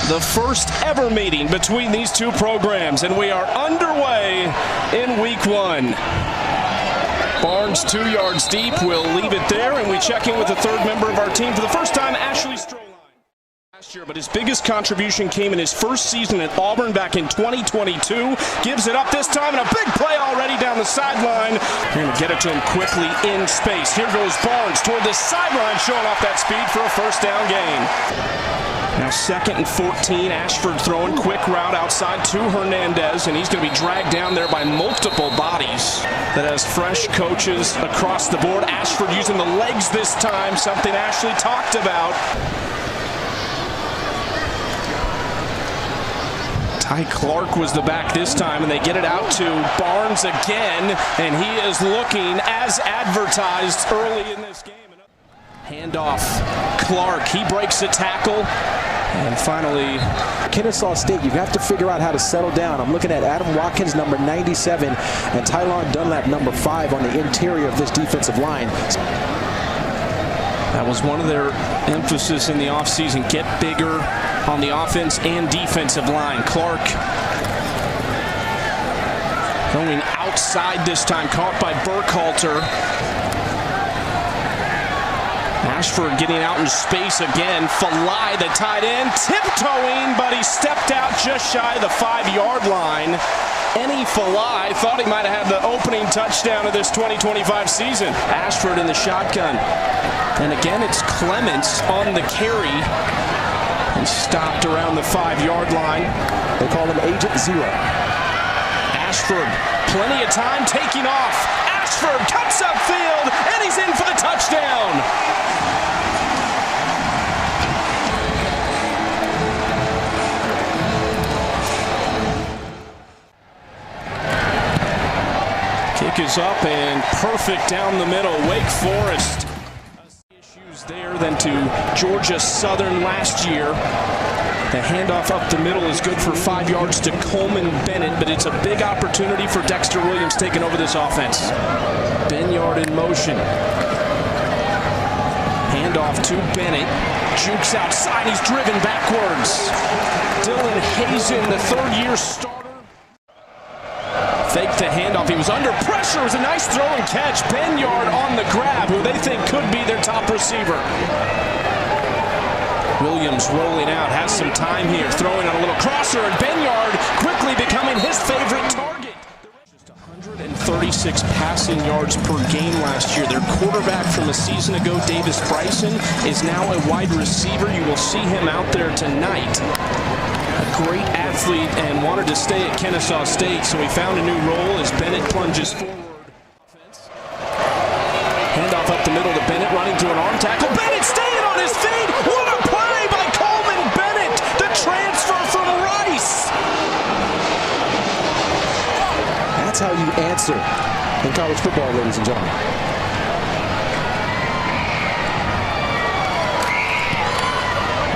The first ever meeting between these two programs, and we are underway in week 1. Barnes 2 yards deep, we'll leave it there, and we check in with the third member of our team for the first time, Ashley Stroline. Last year, but his biggest contribution came in his first season at Auburn back in 2022. Gives it up this time, and a big play already down the sideline. We're going to get it to him quickly in space. Here goes Barnes toward the sideline, showing off that speed for a first down gain. Now 2nd and 14, Ashford throwing quick route outside to Hernandez, and he's going to be dragged down there by multiple bodies. That has fresh coaches across the board. Ashford using the legs this time, something Ashley talked about. Ty Clark was the back this time, and they get it out to Barnes again, and he is looking as advertised early in this game. Handoff, Clark, he breaks a tackle, and finally, Kennesaw State, you have to figure out how to settle down. I'm looking at Adam Watkins, number 97, and Tylon Dunlap, number 5, on the interior of this defensive line. That was one of their emphasis in the offseason, get bigger on the offense and defensive line. Clark going outside this time, caught by Burkhalter. Ashford getting out in space again. Falai, the tight end, tiptoeing, but he stepped out just shy of the 5-yard line. Any Falai thought he might have had the opening touchdown of this 2025 season. Ashford in the shotgun. And again, it's Clements on the carry. He stopped around the 5-yard line. They call him Agent Zero. Ashford, plenty of time, taking off. Ashford cuts upfield, and he's in for the touchdown. Kick is up and perfect down the middle. Wake Forest. Issues there than to Georgia Southern last year. The handoff up the middle is good for 5 yards to Coleman Bennett, but it's a big opportunity for Dexter Williams taking over this offense. Benyard in motion. Handoff to Bennett. Jukes outside. He's driven backwards. Dylan Hazen, the third-year starter. Fake the handoff. He was under pressure. It was a nice throw and catch. Benyard on the grab, who they think could be their top receiver. Williams rolling out, has some time here, throwing on a little crosser, and Benyard quickly becoming his favorite target. Just 136 passing yards per game last year. Their quarterback from a season ago, Davis Bryson, is now a wide receiver. You will see him out there tonight. A great athlete and wanted to stay at Kennesaw State, so he found a new role as Bennett plunges forward. Handoff up the middle to Bennett, running to an arm tackle. Bennett staying on his feet. What a play by Coleman Bennett, the transfer from Rice. That's how you answer in college football, ladies and gentlemen.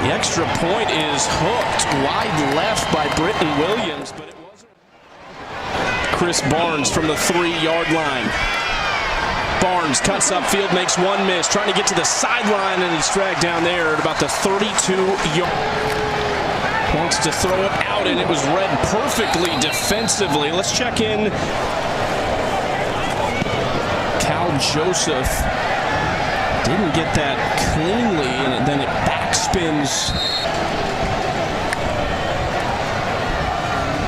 The extra point is hooked wide left by Britton Williams, but it wasn't. Chris Barnes from the 3-yard line. Barnes cuts upfield, makes one miss, trying to get to the sideline, and he's dragged down there at about the 32-yard. Wants to throw it out, and it was read perfectly defensively. Let's check in. Cal Joseph didn't get that cleanly, and then it backspins.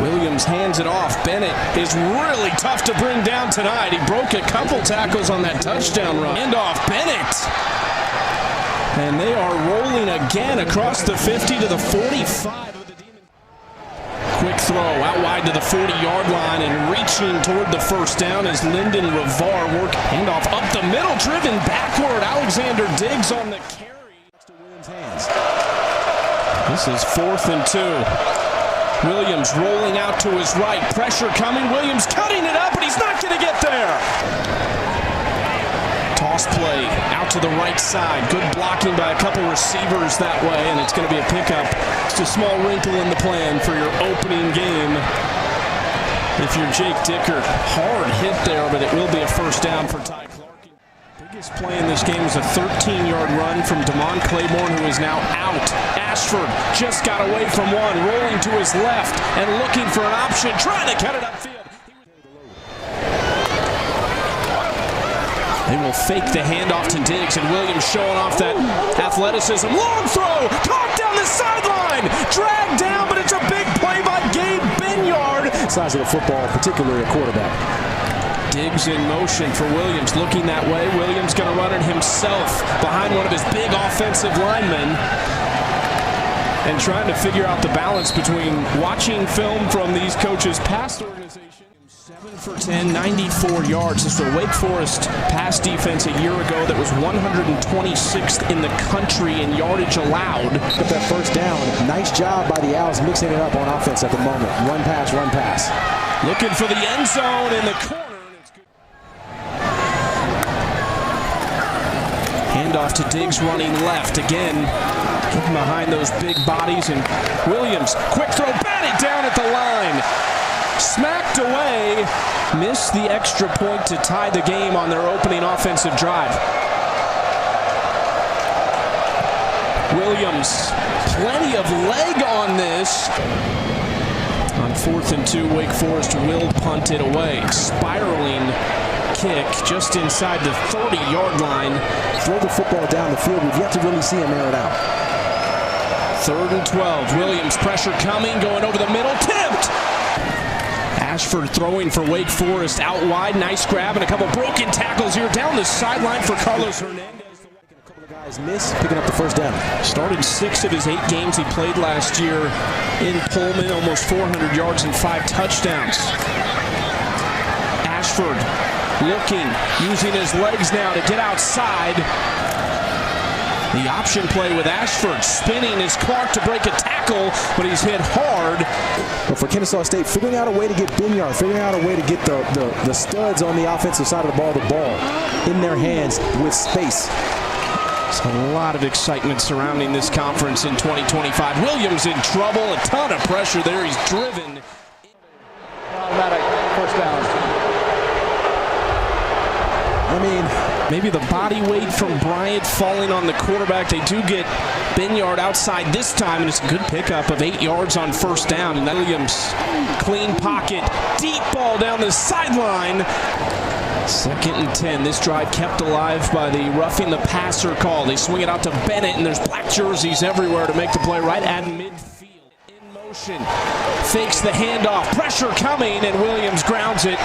Williams hands it off. Bennett is really tough to bring down tonight. He broke a couple tackles on that touchdown run. Hand off Bennett. And they are rolling again across the 50 to the 45 of the Demons. Quick throw out wide to the 40-yard line, and reaching toward the first down as Lyndon Ravar work. Handoff up the middle, driven backward. Alexander Diggs on the carry. To Williams' hands. This is 4th and 2. Williams rolling out to his right. Pressure coming. Williams cutting it up, but he's not going to get there. Toss play out to the right side. Good blocking by a couple receivers that way, and it's going to be a pickup. Just a small wrinkle in the plan for your opening game. If you're Jake Dickert, hard hit there, but it will be a first down for Ty Clark. Biggest play in this game was a 13-yard run from Damon Claiborne, who is now out. Ashford just got away from one, rolling to his left and looking for an option, trying to cut it upfield. They will fake the handoff to Diggs, and Williams showing off that athleticism. Long throw, caught down the sideline, dragged down, but it's a big play by Gabe Binyard. Size of the football, particularly a quarterback. Diggs in motion for Williams, looking that way. Williams going to run it himself behind one of his big offensive linemen and trying to figure out the balance between watching film from these coaches' past organization. 7 for 10, 94 yards. This was a Wake Forest pass defense a year ago that was 126th in the country in yardage allowed. Got that first down. Nice job by the Owls mixing it up on offense at the moment. Run pass, run pass. Looking for the end zone in the corner. Handoff to Diggs running left. Again, getting behind those big bodies. And Williams, quick throw, batted down at the line. Smacked away, missed the extra point to tie the game on their opening offensive drive. Williams, plenty of leg on this. On 4th and 2, Wake Forest will punt it away. Spiraling kick just inside the 30-yard line. Throw the football down the field. We've yet to really see him air it out. 3rd and 12. Williams, pressure coming, going over the middle, tipped. Ashford throwing for Wake Forest out wide. Nice grab and a couple broken tackles here down the sideline for Carlos Hernandez. A couple of guys miss, picking up the first down. Started 6 of his 8 games he played last year in Pullman, almost 400 yards and 5 touchdowns. Ashford looking, using his legs now to get outside. The option play with Ashford spinning is Clark to break a tackle, but he's hit hard. But for Kennesaw State, figuring out a way to get Binyard, figuring out a way to get the studs on the offensive side of the ball in their hands with space. There's a lot of excitement surrounding this conference in 2025. Williams in trouble, a ton of pressure there. He's driven. Automatic first down. I mean, maybe the body weight from Bryant falling on the quarterback. They do get Binyard outside this time, and it's a good pickup of 8 yards on first down. And Williams, clean pocket, deep ball down the sideline. 2nd and 10. This drive kept alive by the roughing the passer call. They swing it out to Bennett, and there's black jerseys everywhere to make the play right at midfield. In motion, fakes the handoff, pressure coming, and Williams grounds it.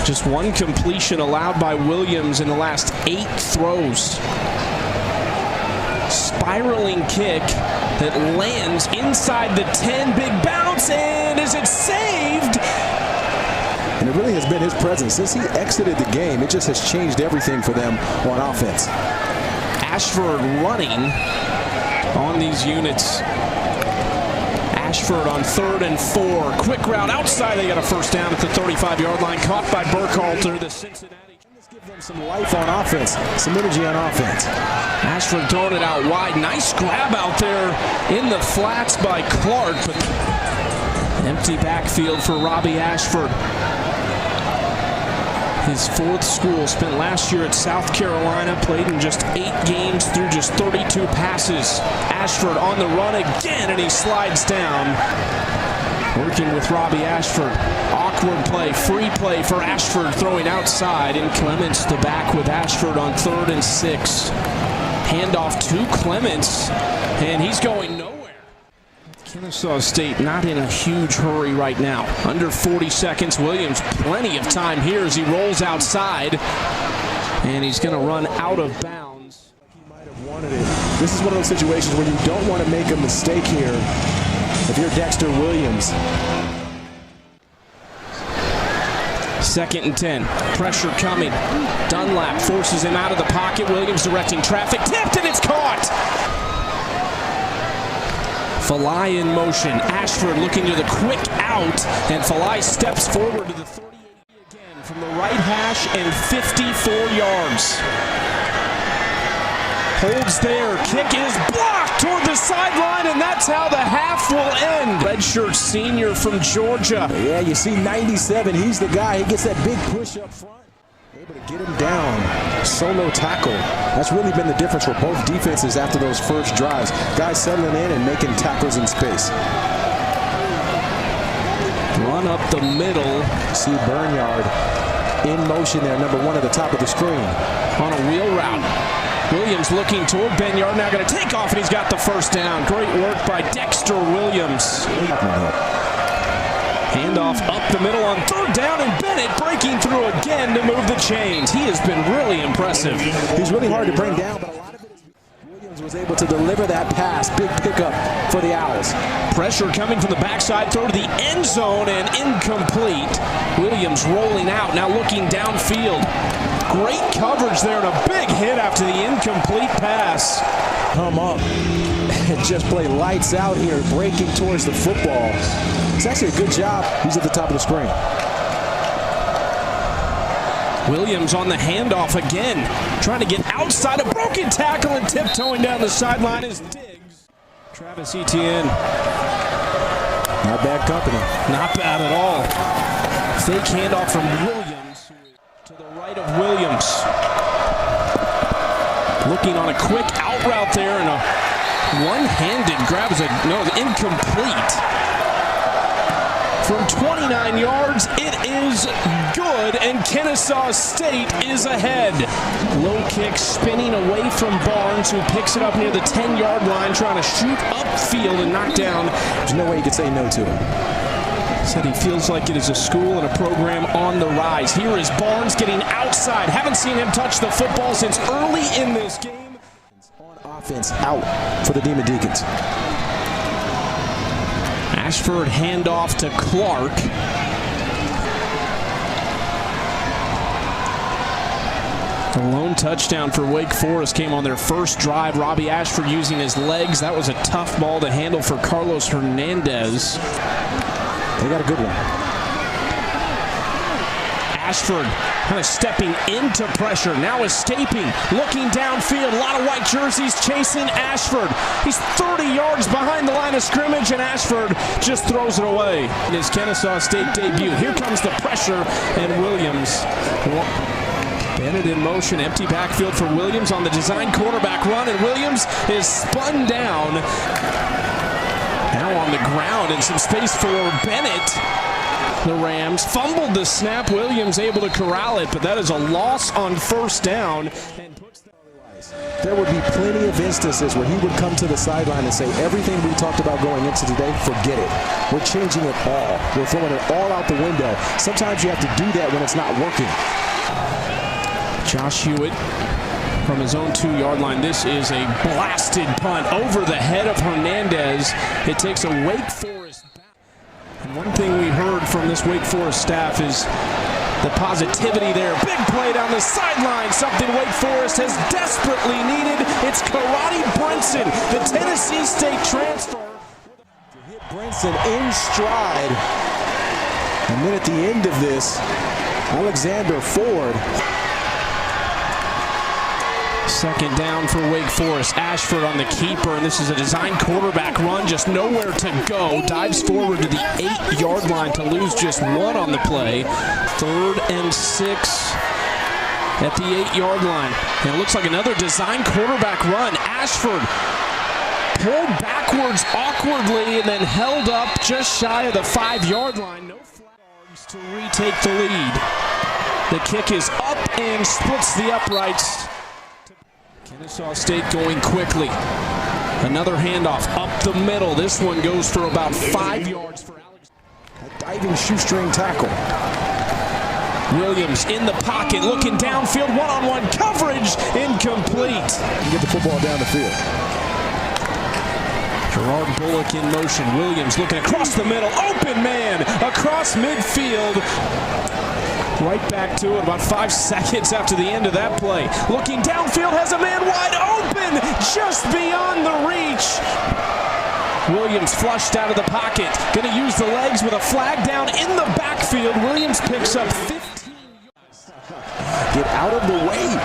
Just one completion allowed by Williams in the last 8 throws. Spiraling kick that lands inside the 10. Big bounce, and is it saved? And it really has been his presence. Since he exited the game, it just has changed everything for them on offense. Ashford running on these units. Ashford on 3rd and 4. Quick route outside. They got a first down at the 35-yard line. Caught by Burkhalter. The Cincinnati. Let's give them some life on offense, some energy on offense. Ashford throwing it out wide. Nice grab out there in the flats by Clark. But empty backfield for Robbie Ashford. His 4th school, spent last year at South Carolina, played in just 8 games through just 32 passes. Ashford on the run again, and he slides down. Working with Robbie Ashford. Awkward play, free play for Ashford, throwing outside, and Clements the back with Ashford on 3rd and 6. Handoff to Clements, and he's going nowhere. Kennesaw State not in a huge hurry right now. Under 40 seconds. Williams plenty of time here as he rolls outside. And he's going to run out of bounds. He might have wanted it. This is one of those situations where you don't want to make a mistake here if you're Dexter Williams. 2nd and 10. Pressure coming. Dunlap forces him out of the pocket. Williams directing traffic. Tipped, and it's caught. Falai in motion. Ashford looking to the quick out, and Falai steps forward to the 38 again from the right hash and 54 yards. Holds there. Kick is blocked toward the sideline, and that's how the half will end. Redshirt senior from Georgia. Yeah, you see 97. He's the guy. He gets that big push up front. Able to get him down. solo tackle. That's really been the difference for both defenses after those first drives. Guys settling in and making tackles in space. Run up the middle. See Bernyard in motion there, number 1 at the top of the screen. On a wheel route. Williams looking toward Benyard, now going to take off, and he's got the first down. Great work by Dexter Williams. Handoff up the middle on 3rd down, and Bennett breaking through again to move the chains. He has been really impressive. He's really hard to bring down, but a lot of it is Williams was able to deliver that pass. Big pickup for the Owls. Pressure coming from the backside, throw to the end zone, and incomplete. Williams rolling out, now looking downfield. Great coverage there, and a big hit after the incomplete pass. Come up and just play lights out here, breaking towards the football. It's actually a good job. He's at the top of the screen. Williams on the handoff again, trying to get outside a broken tackle and tiptoeing down the sideline is Diggs. Travis Etienne. Not bad company. Not bad at all. Fake handoff from Williams to the right of Williams. Looking on a quick out route there, and a one-handed grab is incomplete. From 29 yards, it is good, and Kennesaw State is ahead. Low kick spinning away from Barnes, who picks it up near the 10-yard line, trying to shoot upfield and knock down. There's no way you could say no to him. Said he feels like it is a school and a program on the rise. Here is Barnes getting outside. Haven't seen him touch the football since early in this game. On offense, out for the Demon Deacons. Ashford handoff to Clark. A lone touchdown for Wake Forest came on their first drive. Robbie Ashford using his legs. That was a tough ball to handle for Carlos Hernandez. They got a good one. Ashford kind of stepping into pressure, now escaping, looking downfield. A lot of white jerseys chasing Ashford. He's 30 yards behind the line of scrimmage, and Ashford just throws it away. In his Kennesaw State debut, here comes the pressure, and Williams. Bennett in motion, empty backfield for Williams on the design quarterback run, and Williams is spun down. Now on the ground, and some space for Bennett. The Rams fumbled the snap. Williams able to corral it, but that is a loss on 1st down. There would be plenty of instances where he would come to the sideline and say, everything we talked about going into today, forget it. We're changing it all. We're throwing it all out the window. Sometimes you have to do that when it's not working. Josh Hewitt from his own 2-yard line. This is a blasted punt over the head of Hernandez. It takes a Wake Forest back. And one thing we heard from this Wake Forest staff is the positivity there. Big play down the sideline, something Wake Forest has desperately needed. It's Karate Brinson, the Tennessee State transfer. To hit Brinson in stride. And then at the end of this, Alexander Ford. 2nd down for Wake Forest. Ashford on the keeper, and this is a design quarterback run, just nowhere to go. Dives forward to the 8-yard line to lose just 1 on the play. 3rd and 6 at the 8-yard line. And it looks like another design quarterback run. Ashford pulled backwards awkwardly and then held up just shy of the 5-yard line. No flags to retake the lead. The kick is up and splits the uprights. Kennesaw State going quickly. Another handoff up the middle. This one goes for about 5 yards for Alex. A diving shoestring tackle. Williams in the pocket, looking downfield, one-on-one coverage, incomplete. You get the football down the field. Gerard Bullock in motion. Williams looking across the middle. Open man across midfield. Right back to it about 5 seconds after the end of that play. Looking downfield, has a man wide open, just beyond the reach. Williams flushed out of the pocket. Going to use the legs with a flag down in the backfield. Williams picks up 15 yards. Get out of the way.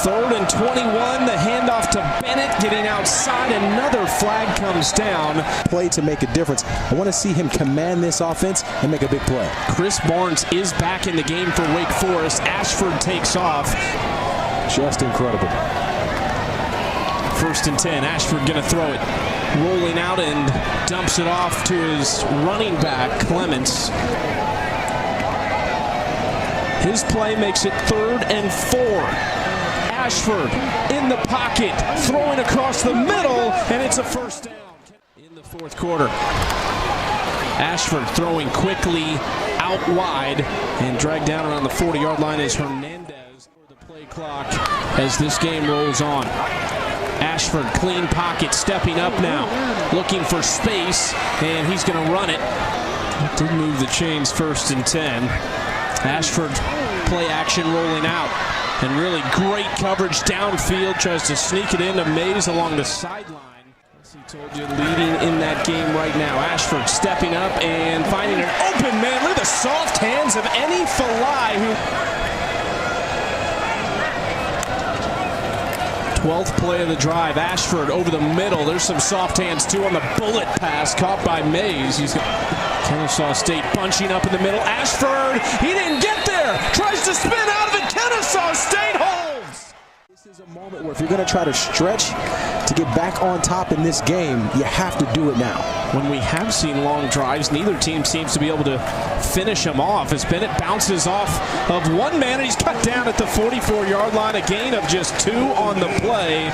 3rd and 21, the handoff to Bennett, getting outside, another flag comes down. Play to make a difference. I want to see him command this offense and make a big play. Chris Barnes is back in the game for Wake Forest. Ashford takes off. Just incredible. 1st and 10, Ashford gonna throw it. Rolling out and dumps it off to his running back, Clements. His play makes it 3rd and 4. Ashford in the pocket, throwing across the middle, and it's a 1st down. In the 4th quarter, Ashford throwing quickly out wide and dragged down around the 40-yard line as Hernandez for the play clock as this game rolls on. Ashford, clean pocket, stepping up now, looking for space, and he's going to run it. Did move the chains, 1st and 10. Ashford, play action rolling out, and really great coverage downfield, tries to sneak it into Mays along the sideline. As he told you, leading in that game right now. Ashford stepping up and finding an open man. Look at the soft hands of any Falai who... 12th play of the drive. Ashford over the middle. There's some soft hands too on the bullet pass caught by Mays. He's got Kennesaw State bunching up in the middle. Ashford, he didn't get there. Tries to spin out of it. Kennesaw State holds. This is a moment where if you're going to try to stretch to get back on top in this game, you have to do it now. When we have seen long drives, neither team seems to be able to finish them off as Bennett bounces off of one man and he's cut down at the 44-yard line, a gain of just 2 on the play.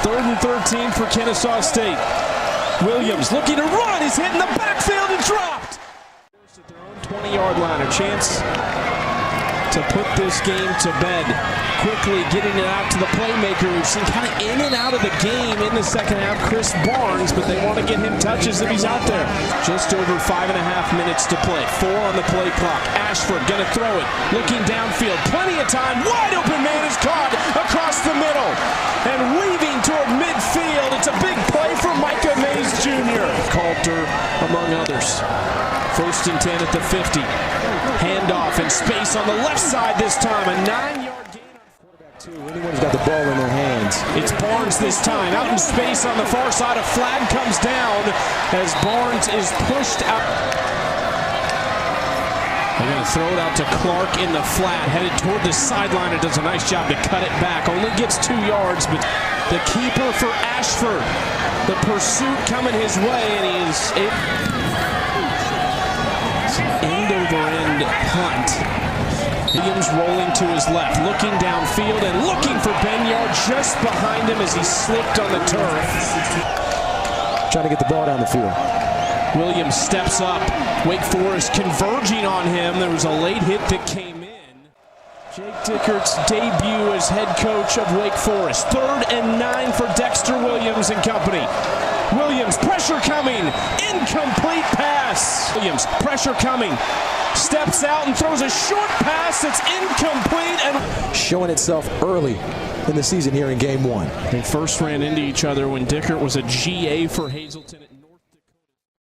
3rd and 13 for Kennesaw State. Williams looking to run, he's hit in the backfield and dropped. At their own 20-yard line, a chance to put this game to bed. Quickly getting it out to the playmaker we've seen kind of in and out of the game in the second half, Chris Barnes, but they want to get him touches if he's out there. Just over 5.5 minutes to play. 4 on the play clock. Ashford gonna throw it, looking downfield, plenty of time, wide open man is caught across the middle and weaving toward midfield. It's a big play for Micah Mays Jr. Coulter among others. 1st and 10 at the 50. Handoff and space on the left side this time. A 9-yard gain. Anyone's got the ball in their hands. It's Barnes this time. Out in space on the far side. A flag comes down as Barnes is pushed out. They're going to throw it out to Clark in the flat. Headed toward the sideline. It does a nice job to cut it back. Only gets 2 yards, but the keeper for Ashford. The pursuit coming his way, and he is... end-over-end punt. Williams rolling to his left, looking downfield and looking for Benyard just behind him as he slipped on the turf. Trying to get the ball down the field. Williams steps up. Wake Forest converging on him. There was a late hit that came in. Jake Dickert's debut as head coach of Wake Forest. 3rd and 9 for Dexter Williams and company. Williams, pressure coming, incomplete pass. Williams, pressure coming, steps out and throws a short pass that's incomplete. And showing itself early in the season here in game 1. They first ran into each other when Dickert was a GA for Hazleton.